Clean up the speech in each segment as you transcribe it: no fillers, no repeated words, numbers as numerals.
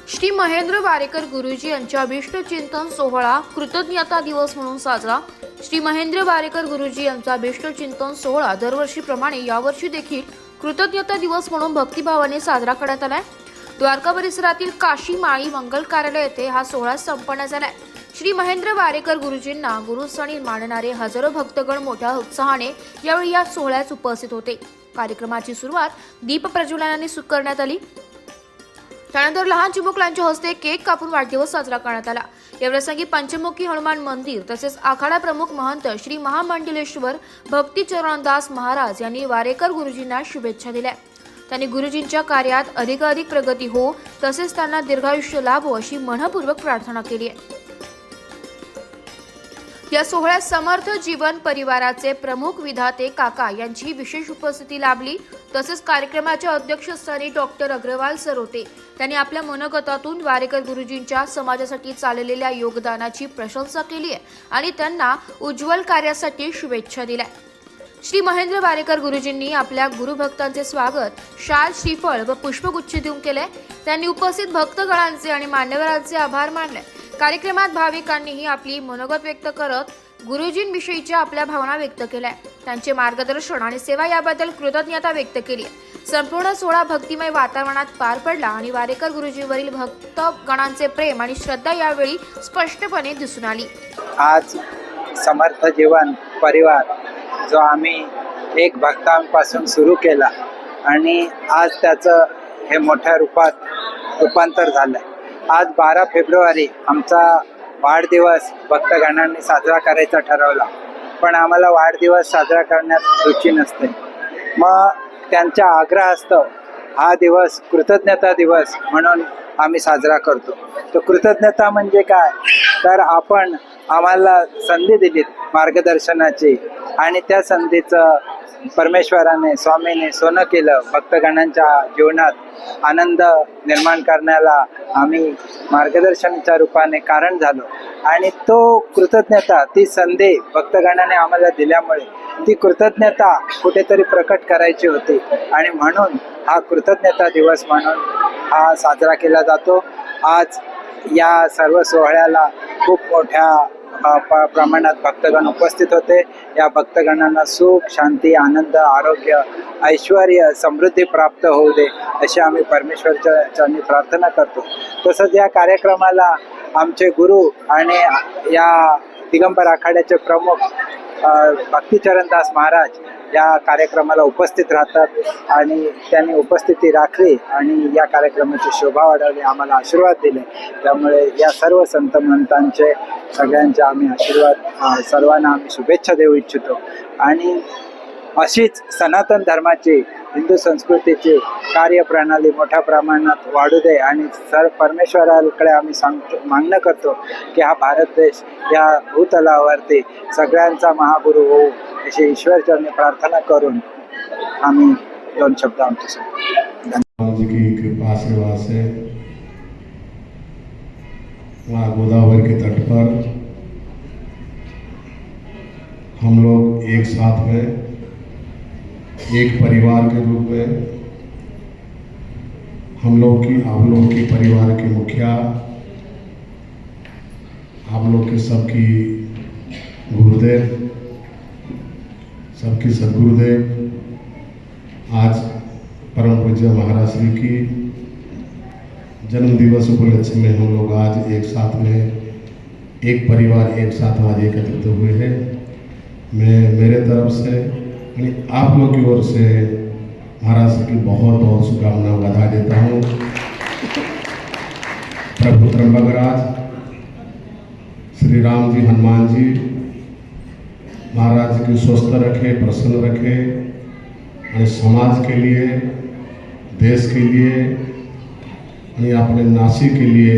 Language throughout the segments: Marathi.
श्री महेंद्र वारेकर गुरुजी यांच्या अभिष्ट चिंतन सोहळा कृतज्ञता दिवस म्हणून साजरा। श्री महेंद्र वारेकर गुरुजी यांचा अभिष्ट चिंतन सोहळा दरवर्षीप्रमाणे यावर्षी देखील कृतज्ञता दिवस म्हणून भक्तिभावाने साजरा करण्यात आलाय। द्वारका परिसरातील काशी माळी मंगल कार्यालय येथे हा सोहळा संपन्न झालाय। श्री महेंद्र वारेकर गुरुजींना गुरुस्थानी मानणारे हजारो भक्तगण मोठ्या उत्साहाने यावेळी या सोहळ्यात उपस्थित होते। कार्यक्रमाची सुरुवात दीप प्रज्वलनाने करण्यात आली। त्यानंतर लहान चिमुकल्यांच्या हस्ते केक कापून वाढदिवस साजरा करण्यात आला। या प्रसंगी पंचमुखी हनुमान मंदिर तसेच आखाडा प्रमुख महंत श्री महामंडलेश्वर भक्ती चरणदास महाराज यांनी वारेकर गुरुजींना शुभेच्छा दिल्या। त्यांनी गुरुजींच्या कार्यात अधिकाधिक प्रगती हो तसेच त्यांना दीर्घायुष्य लाभो अशी मनपूर्वक प्रार्थना केली आहे। या सोहळ्यात समर्थ जीवन परिवाराचे प्रमुख विधाते काका यांची विशेष उपस्थिती लाभली। तसेच कार्यक्रमाच्या अध्यक्षस्थानी डॉक्टर अग्रवाल सर होते। त्यांनी आपल्या मनोगतातून वारेकर गुरुजींच्या समाजासाठी चाललेल्या योगदानाची प्रशंसा केली आहे आणि त्यांना उज्ज्वल कार्यासाठी शुभेच्छा दिल्या। श्री महेंद्र वारेकर गुरुजींनी आपल्या गुरुभक्तांचे स्वागत शाल श्रीफळ व पुष्पगुच्छ देऊन केले। त्यांनी उपस्थित भक्तगणांचे आणि मान्यवरांचे आभार मानले। कार्यक्रमात भाविकांनीही आपली मनोगत व्यक्त करत गुरुजींविषयीच्या आपल्या भावना व्यक्त केल्या। त्यांचे मार्गदर्शन आणि सेवा याबद्दल कृतज्ञता व्यक्त केली। संपूर्ण सोहळा भक्तिमय वातावरणात पार पडला आणि वारेकर गुरुजींवरील भक्तगणांचे प्रेम आणि श्रद्धा यावेळी स्पष्टपणे दिसून आली। आज समर्थ जीवन परिवार जो आम्ही एक भक्तांपासून सुरू केला आणि आज त्याचं हे मोठ्या रूपात रूपांतर झालं। आज 12 फेब्रुवारी आमचा वाढदिवस भक्तगणांनी साजरा करायचा ठरवला, पण आम्हाला वाढदिवस साजरा करण्यात रुची नसते। मग त्यांच्या आग्रहास्तव हा दिवस कृतज्ञता दिवस म्हणून आम्ही साजरा करतो। तो कृतज्ञता म्हणजे काय, तर आपण आम्हाला संधी दिलीत मार्गदर्शनाची आणि त्या संधीचं परमेश्वराने स्वामीने सोनं केलं। भक्तगणांच्या जीवनात आनंद निर्माण करण्याला आम्ही मार्गदर्शनाच्या रूपाने कारण झालो आणि तो कृतज्ञता ती संधी भक्तगणाने आम्हाला दिल्यामुळे ती कृतज्ञता कुठेतरी प्रकट करायची होती आणि म्हणून हा कृतज्ञता दिवस म्हणून हा साजरा केला जातो। आज या सर्व सोहळ्याला खूप मोठ्या प्रमाणात भक्तगण उपस्थित होते। या भक्तगणांना सुख शांती आनंद आरोग्य ऐश्वर्य समृद्धी प्राप्त होऊ दे अशी आम्ही परमेश्वरच्या चरणी प्रार्थना करतो। तसंच या कार्यक्रमाला आमचे गुरु आणि या दिगंबर आखाड्याचे प्रमुख भक्ती चरणदास महाराज या कार्यक्रमाला उपस्थित राहतात आणि त्यांनी उपस्थिती राखली आणि या कार्यक्रमाची शोभा वाढवली, आम्हाला आशीर्वाद दिले। त्यामुळे या सर्व संत महंतांचे सगळ्यांचे आम्ही आशीर्वाद सर्वांना आम्ही शुभेच्छा देऊ इच्छितो आणि अशीच सनातन धर्माची हिंदू संस्कृतीची कार्यप्रणाली मोठ्या प्रमाणात वाढू दे आणि परमेश्वराकडे आम्ही मागणं करतो की हा भारत देश या भूतलावरती सगळ्यांचा महागुरु होऊ अशी ईश्वरचरणी प्रार्थना करून आम्ही 2 शब्द आमचे जी की कृपा आशीर्वाद से वहाँ गोदावरी के तट पर हम लोग एक साथ में एक परिवार के रूप में हम लोग की परिवार के मुखिया आप लोग के सबकी गुरुदेव सबकी सदगुरुदेव आज परम पूज्य महाराज श्री की जन्म दिवस उपलक्ष्य में हम लोग आज एक साथ में एक परिवार एक साथ आज एकत्रित हुए हैं। मैं मेरे तरफ से आप लोग की ओर से महाराज श्री की बहुत बहुत शुभकामनाएं बधाई देता हूँ। प्रभु त्र्यंबकराज श्री राम जी हनुमान जी महाराज की स्वस्थ रखे प्रसन्न रखे और समाज के लिए देश के लिए और अपने नासी के लिए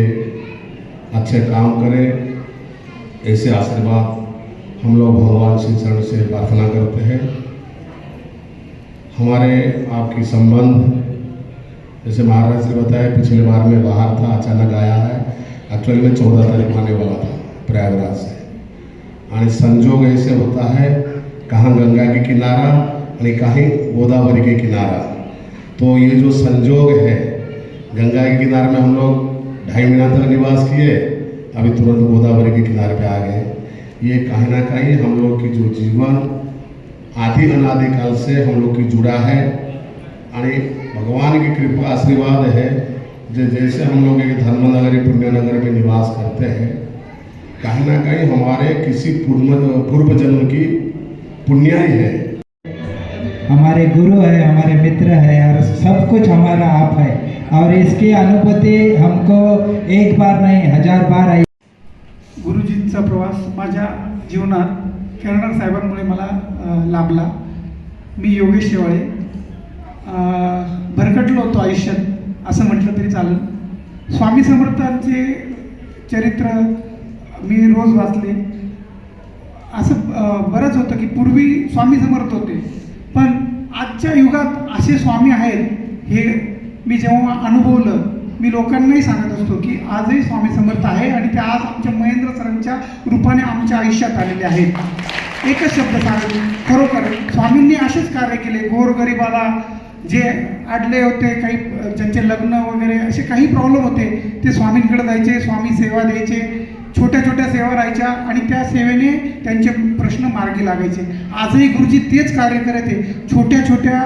अच्छे काम करें ऐसे आशीर्वाद हम लोग भगवान श्री चरण से प्रार्थना करते हैं। हमारे आपकी संबंध जैसे महाराज ने बताया पिछले बार में बाहर था अचानक आया है। एक्चुअली में 14 तारीख आने वाला था प्रयागराज से और संजोग ऐसे होता है कहाँ गंगा के किनारा और कहीं गोदावरी के किनारा। तो ये जो संजोग है गंगा के किनारे में हम लोग महीना तक निवास किए, अभी तुरंत गोदावरी के किनारे पे आ गए। ये कहीं ना कहीं हम लोग की जो जीवन आदि अनादि काल से हम लोग की जुड़ा है और भगवान की कृपा आशीर्वाद है। जैसे हम लोग एक धर्मनगरी पुण्यनगर में निवास करते हैं, कहीं ना कहीं हमारे किसी पूर्व जन्म की पुण्य ही है। हमारे गुरु है, हमारे मित्र है और सब कुछ हमारा आप है और इसकी अनुभूति हमको एक बार नहीं 1000 बार आई। गुरुजींचा प्रवास माझ्या जीवनात केळणार साहेबांमुळे मला लाभला। मी योगेश शेवाळे भरकटलो होतो आयुष्यात असं म्हटलं तरी चालेल। स्वामी समर्थांचे चरित्र मी रोज वाचले। असं बरंच होतं की पूर्वी स्वामी समर्थ होते, पण आजच्या युगात असे स्वामी आहेत हे मी जेव्हा अनुभवलं, मी लोकांनाही सांगत असतो की आजही स्वामी समर्थ आहे आणि ते आज आमच्या महेंद्र सरांच्या रूपाने आमच्या आयुष्यात आलेले आहेत। एकच शब्द सांगेल, खरोखर स्वामींनी असेच कार्य केले। गोरगरिबाला जे अडले होते, काही ज्यांचे लग्न वगैरे असे काही प्रॉब्लेम होते, ते स्वामींकडे जायचे, स्वामी सेवा द्यायचे, छोट्या छोट्या सेवा राहायच्या आणि त्या सेवेने त्यांचे प्रश्न मार्गी लागायचे। आजही गुरुजी तेच कार्य करत आहे, छोट्या छोट्या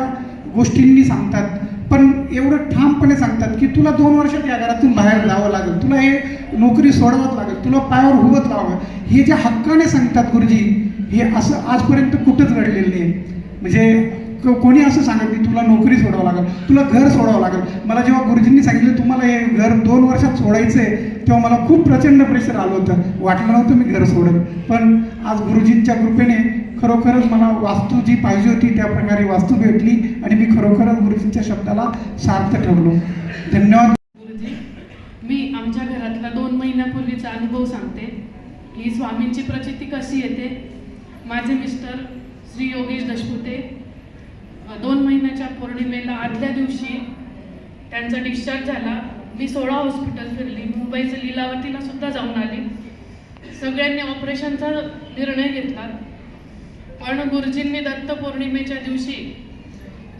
गोष्टींनी सांगतात, पण एवढं ठामपणे सांगतात की तुला 2 वर्षात या घरातून बाहेर जावं लागेल, तुला हे नोकरी सोडवत लागेल, तुला पायावर उभत लावावं। हे जे हक्काने सांगतात गुरुजी, हे असं आजपर्यंत कुठंच घडलेलं नाही। म्हणजे कोणी असं सांगत नाही तुला नोकरी सोडावं लागेल, तुला घर सोडावं लागेल। मला जेव्हा गुरुजींनी सांगितलं तुम्हाला हे घर 2 वर्षात सोडायचं आहे, तेव्हा मला खूप प्रचंड प्रेशर आलं होतं, वाटलं नव्हतं मी घर सोडेल। पण आज गुरुजींच्या कृपेने खरोखरच मला वास्तू जी पाहिजे होती त्या प्रकारे वास्तू भेटली आणि मी खरोखरच गुरुजींच्या शब्दाला सार्थ ठरलो। धन्यवाद गुरुजी। मी आमच्या घरातला 2 महिन्यापूर्वीचा अनुभव सांगते की स्वामींची प्रचिती कशी येते। माझे मिस्टर श्री योगेश दशपुते 2 महिन्याच्या पौर्णिमेला आदल्या दिवशी त्यांचा डिस्चार्ज झाला। मी 16 हॉस्पिटल फिरली, मुंबईचं लीलावतीला सुद्धा जाऊन आली, सगळ्यांनी ऑपरेशनचा निर्णय घेतला। पण गुरुजींनी दत्त पौर्णिमेच्या दिवशी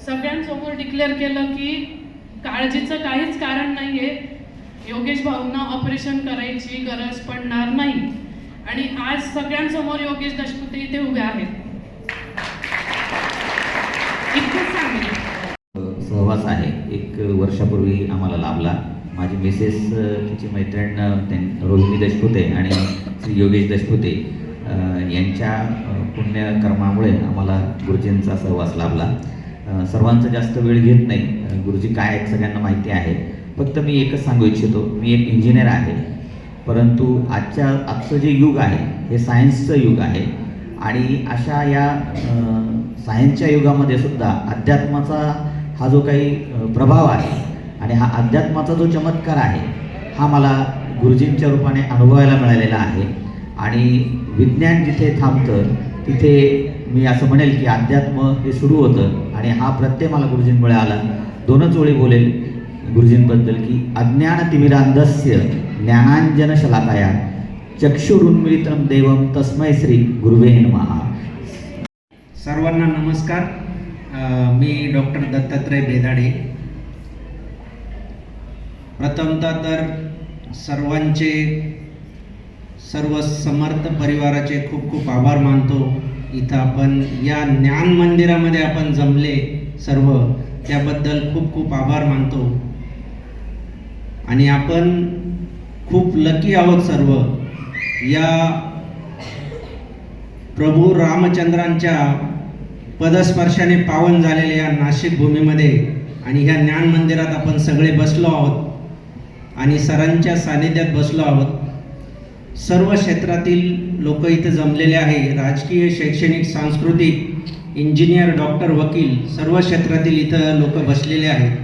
सगळ्यांसमोर डिक्लेअर केलं की काळजीचं काहीच कारण नाही आहे, योगेश भाऊंना ऑपरेशन करायची गरज पडणार नाही। आणि आज सगळ्यांसमोर योगेश दशपुते इथे उभे आहेत। इतकंच सांगेन। सहवास आहे, 1 वर्षापूर्वी आम्हाला लाभला। माझी मिसेस, तिची मैत्रीण रोहिणी दशपुते आणि श्री योगेश दशपुते यांच्या पुण्यकर्मामुळे आम्हाला गुरुजींचा सहवास लाभला। सर्वांचा जास्त वेळ घेत नाही, गुरुजी काय आहेत सगळ्यांना माहिती आहे। फक्त मी एकच सांगू इच्छितो, मी एक इंजिनियर आहे, परंतु आजचं जे युग आहे हे सायन्सचं युग आहे आणि अशा या सायन्सच्या युगामध्ये सुद्धा अध्यात्माचा हा जो काही प्रभाव आहे आणि हा अध्यात्माचा जो चमत्कार आहे हा मला गुरुजींच्या रूपाने अनुभवायला मिळालेला आहे। आणि विज्ञान जिथे थांबतं तिथे मी असं म्हणेल की अध्यात्म हे सुरू होतं आणि हा प्रत्यय मला गुरुजींमुळे आला। 2च ओळी बोलेल गुरुजींबद्दल की अज्ञानतिमिरान्धस्य ज्ञानांजनशलाकया चक्षुरुन्मीलितं देवं तस्मै श्री गुरुवे नमः। सर्वांना नमस्कार। मी डॉक्टर दत्तात्रय बेदाडे। प्रथमतः तर सर्व समर्थ परिवाराचे खूप खूप आभार मानतो। इथं आपण या ज्ञान मंदिरामध्ये आपण जमले सर्व, त्याबद्दल खूप खूप आभार मानतो। आणि आपण खूप लकी आहोत सर्व या प्रभू रामचंद्रांच्या पदस्पर्शाने पावन झालेल्या या नाशिक भूमीमध्ये आणि ह्या ज्ञान मंदिरात आपण सगळे बसलो आहोत आणि सरांच्या सानिध्यात बसलो आहोत। सर्व क्षेत्रातील लोक इथे जमलेले आहे, राजकीय, शैक्षणिक, सांस्कृतिक, इंजिनियर, डॉक्टर, वकील, सर्व क्षेत्रातील इथं लोक बसलेले आहेत।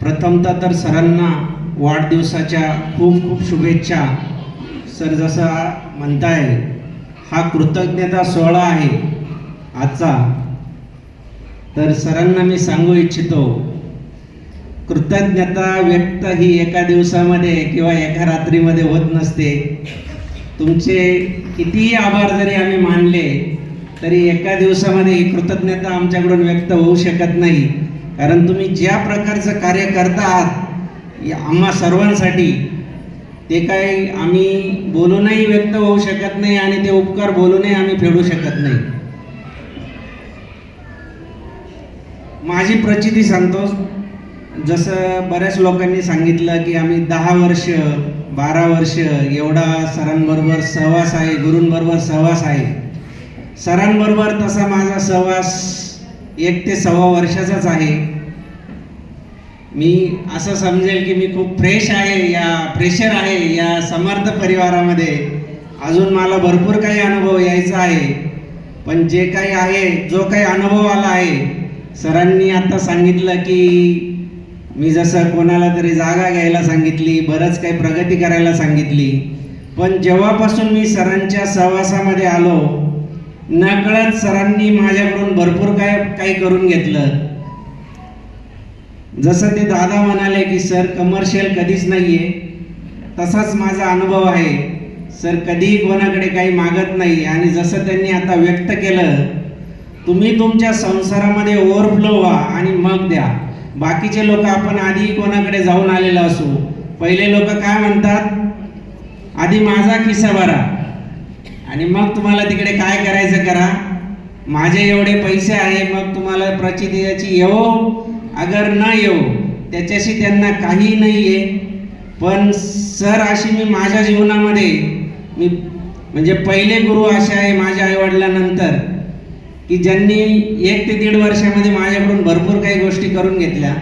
प्रथमतः तर सरांना वाढदिवसाच्या खूप खूप शुभेच्छा। सर जसा म्हणताय हा कृतज्ञता सोहळा आहे आजचा, तर सरांना मी सांगू इच्छितो कृतज्ञता व्यक्त ही एका दिवसामध्ये किंवा एका रात्रीमध्ये होत नसते। तुमचे कितीही आभार जरी आम्ही मानले तरी एका दिवसामध्ये ही कृतज्ञता आमच्याकडून व्यक्त होऊ शकत नाही। कारण तुम्ही ज्या प्रकारचं कार्य करता आहात आम्हा सर्वांसाठी, ते काही आम्ही बोलूनही व्यक्त होऊ शकत नाही आणि ते उपकार बोलूनही आम्ही फेडू शकत नाही. माझी प्रचिती सांगतो. जसं बऱ्याच लोकांनी सांगितलं की आम्ही 10 वर्ष 12 वर्ष एवढा सरांबरोबर सहवास आहे, गुरूंबरोबर सहवास आहे. सरांबरोबर तसा माझा सहवास 1 ते 1.25 वर्षाचाच आहे. मी असं समजेल की मी खूप फ्रेशर आहे या समर्थ परिवारामध्ये. अजून मला भरपूर काही अनुभव यायचा आहे, पण जे काही आहे, जो काही अनुभव आला आहे, सरांनी आता सांगितलं की मी जसं कोणाला तरी जागा घ्यायला सांगितली, बरंच काही प्रगती करायला सांगितली, पण जेव्हापासून मी सरांच्या सहवासामध्ये आलो, नकळत सरांनी माझ्याकडून भरपूर काही करून घेतलं. जसं ते दादा म्हणाले की सर कमर्शियल कधीच नाहीये, तसाच माझा अनुभव आहे. सर कधीही कोणाकडे काही मागत नाही आणि जसं त्यांनी आता व्यक्त केलं, तुम्ही तुमच्या संसारामध्ये ओव्हरफ्लो व्हा आणि मग द्या. बाकीचे लोक आपण आधी कोणाकडे जाऊन आलेलो असू, पहिले लोक काय म्हणतात, आधी माझा खिस्सा भरा आणि मग तुम्हाला तिकडे काय करायचं करा, माझे एवढे पैसे आहे, मग तुम्हाला प्रचितीची येवो अगर न येवो त्याच्याशी त्यांना काही नाही आहे. पण सर अशी मी माझ्या जीवनामध्ये मी म्हणजे पहिले गुरु असे आहे माझ्या आईवडिलांनंतर की ज्यांनी 1 ते 1.5 वर्षामध्ये माझ्याकडून भरपूर काही गोष्टी करून घेतल्या.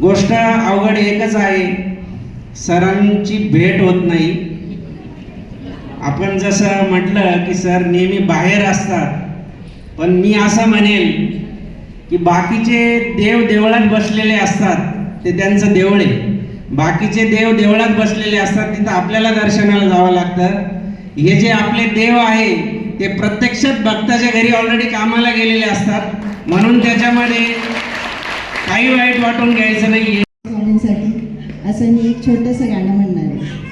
गोष्ट अवघड एकच आहे, सरांची भेट होत नाही. आपण जसं म्हटलं की सर नेहमी बाहेर असतात, पण मी असं म्हणेल की बाकीचे देव देवळात बसलेले असतात, ते त्यांचं देवळ आहे. बाकीचे देव देवळात बसलेले असतात, तिथं आपल्याला दर्शनाला जावं लागतं. हे जे आपले देव आहे ते प्रत्यक्षात भक्ताच्या घरी ऑलरेडी कामाला गेलेले असतात, म्हणून त्याच्यामध्ये काही वाईट वाटून घ्यायचं नाहीये. स्वामींसाठी असं मी एक छोटंसं गाणं म्हणणार आहे.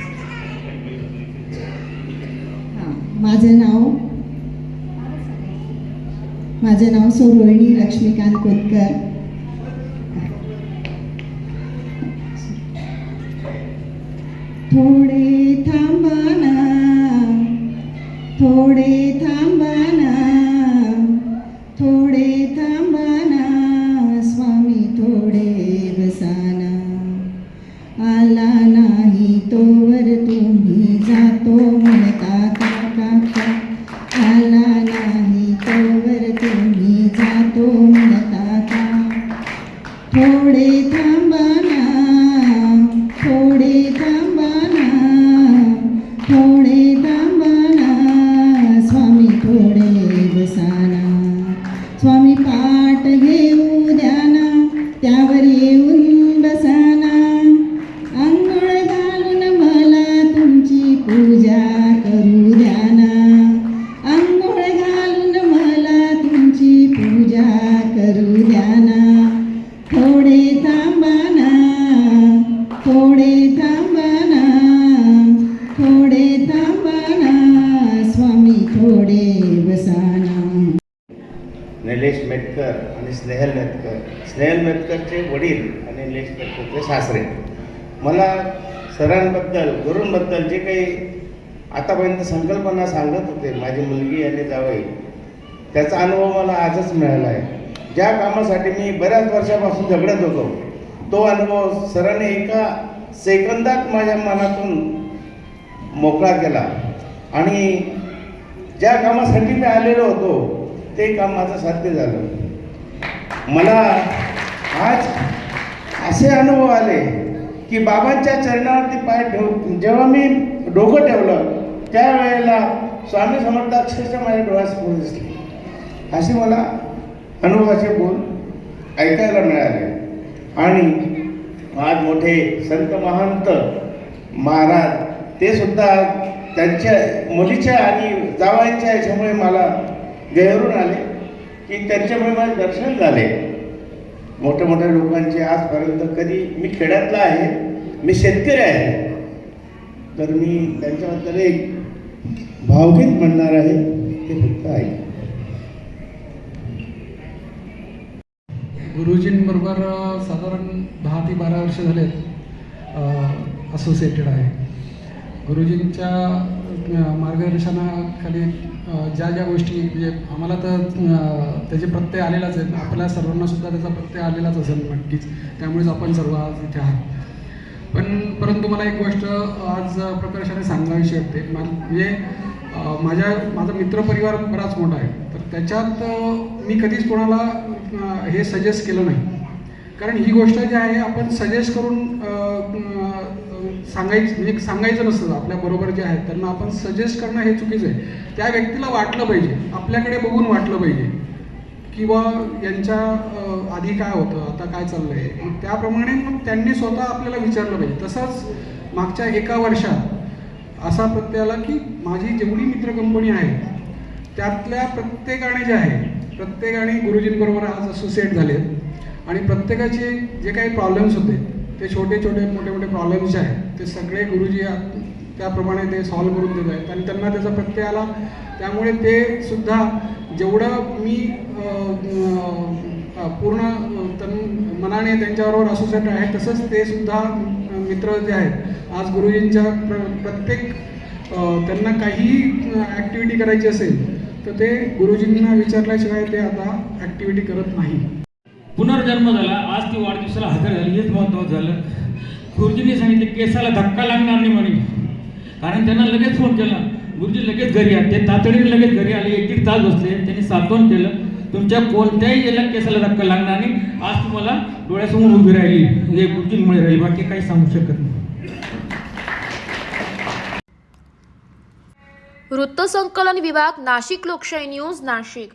माझं नाव सौ रोहिणी लक्ष्मीकांत कोतकर. थोडे थांबाना, थोडे थांबाना, थोडे थांबाना, स्वामी थोडे बसाना. आला नाही तोवर तुम्ही जातो म्हणता काका, आला नाही तोवर तुम्ही जातो म्हणता का. थोडे थांबाना, थोडे थांबाना, थोडे थांबाना, स्वामी थोडे बसाना. स्वामी पाठ घेऊ द्याना, त्यावर येऊन बसाना. अंघोळ घालून मला तुमची पूजा करू द्याना. अंघोळ घालून मला तुमची पूजा करू द्याना. थोडे थांबाना, थोडे थांबाना, थोडे थांबाना, स्वामी थोडे बसाना. निलेश मेतकर आणि स्नेहल मेतकर, स्नेहल मेतकरचे वडील आणि निलेश मेतकरचे सासरे. मला सरांबद्दल गुरूंबद्दल जे काही आतापर्यंत संकल्पना सांगत होते माझी मुलगी आणि जावई, त्याचा अनुभव मला आजच मिळाला आहे. ज्या कामासाठी मी बऱ्याच वर्षापासून झगडत होतो, तो अनुभव सरांनी एका सेकंदात माझ्या मनातून मोकळा केला आणि ज्या कामासाठी मी आलेलो होतो ते काम माझं साध्य झालं. मला आज असे अनुभव आले की बाबांच्या चरणावरती पाय ठेवून जेव्हा मी डोकं ठेवलं त्यावेळेला स्वामी समर्थ अक्षरशः माझ्या डोळ्यासमोर दिसले. असे मला अनुभवाचे बोल ऐकायला मिळाले. आणि आज मोठे संत महंत महाराज ते सुद्धा त्यांच्या मुलीच्या आणि जावयांच्या याच्यामुळे मला गैरून आले की त्यांच्यामुळे माझे दर्शन झाले. मोठ्या मोठ्या लोकांचे आजपर्यंत कधी, मी खेड्यातला आहे, मी शेतकरी आहे, तर मी त्यांच्याबद्दल एक भावगीत म्हणणार आहे, ते फक्त ऐक. गुरुजींबरोबर साधारण 10 ते 12 वर्ष झाले असोसिएटेड आहे. गुरुजींच्या मार्गदर्शनाखाली ज्या ज्या गोष्टी म्हणजे आम्हाला तर त्याचे प्रत्यय आलेलाच आहेत, आपल्या सर्वांना सुद्धा त्याचा प्रत्यय आलेलाच असेल नक्कीच, त्यामुळेच आपण सर्व आज इथे आहात. परंतु मला एक गोष्ट आज प्रकर्षाने सांगावीशी वाटते. म्हणजे माझा मित्रपरिवार बराच मोठा आहे, तर त्याच्यात मी कधीच कोणाला हे सजेस्ट केलं नाही. कारण ही गोष्ट जी आहे आपण सजेस्ट करून सांगायचं नसतं. आपल्याबरोबर जे आहेत त्यांना आपण सजेस्ट करणं हे चुकीचं आहे. त्या व्यक्तीला वाटलं पाहिजे, आपल्याकडे बघून वाटलं पाहिजे किंवा यांच्या आधी काय होतं, आता काय चाललं आहे, त्याप्रमाणे मग त्यांनी स्वतः आपल्याला विचारलं पाहिजे. तसंच मागच्या 1 वर्षात असा प्रत्यय आला की माझी जेवढी मित्र कंपनी आहे त्यातल्या प्रत्येकाने जे आहे प्रत्येकाने गुरुजींबरोबर आज असोसिएट झाले आणि प्रत्येकाचे जे काही प्रॉब्लेम्स होते ते छोटे मोठे प्रॉब्लेम्स जे आहेत ते सगळे गुरुजी त्याप्रमाणे ते सॉल्व्ह करून देत आहेत आणि त्यांना त्याचा प्रत्यय आला. त्यामुळे ते सुद्धा जेवढं मी पूर्ण मनाने त्यांच्याबरोबर असोसिएट आहे तसंच ते सुद्धा मित्र जे आहेत आज गुरुजींच्या प्रत्येक त्यांना काही ॲक्टिव्हिटी करायची असेल तर ते गुरुजींना विचारल्याशिवाय ते आता ॲक्टिव्हिटी करत नाही. पुनर्जन्म झाला, आज ती वाढदिवसाला हजर झाली, हेच महत्त्वाचं झालं. गुरुजींनी सांगितले केसाला धक्का लागणार नाही म्हणे, कारण त्यांना लगेच फोन केला. गुरुजी लगेच घरी आले, ते तातडीने लगेच घरी आले, 1-1.5 तास बसले, त्यांनी सांत्वन केलं. तुमच्या कोणत्याही याला केसाला धक्का लागणार नाही, आज तुम्हाला डोळ्यासमोर उभी राहिली, हे गुरुजींमुळे राहिली, बाकी काही सांगू शकत नाही. वृत्तसंकलन विभाग, नाशिक लोकशाही न्यूज, नाशिक.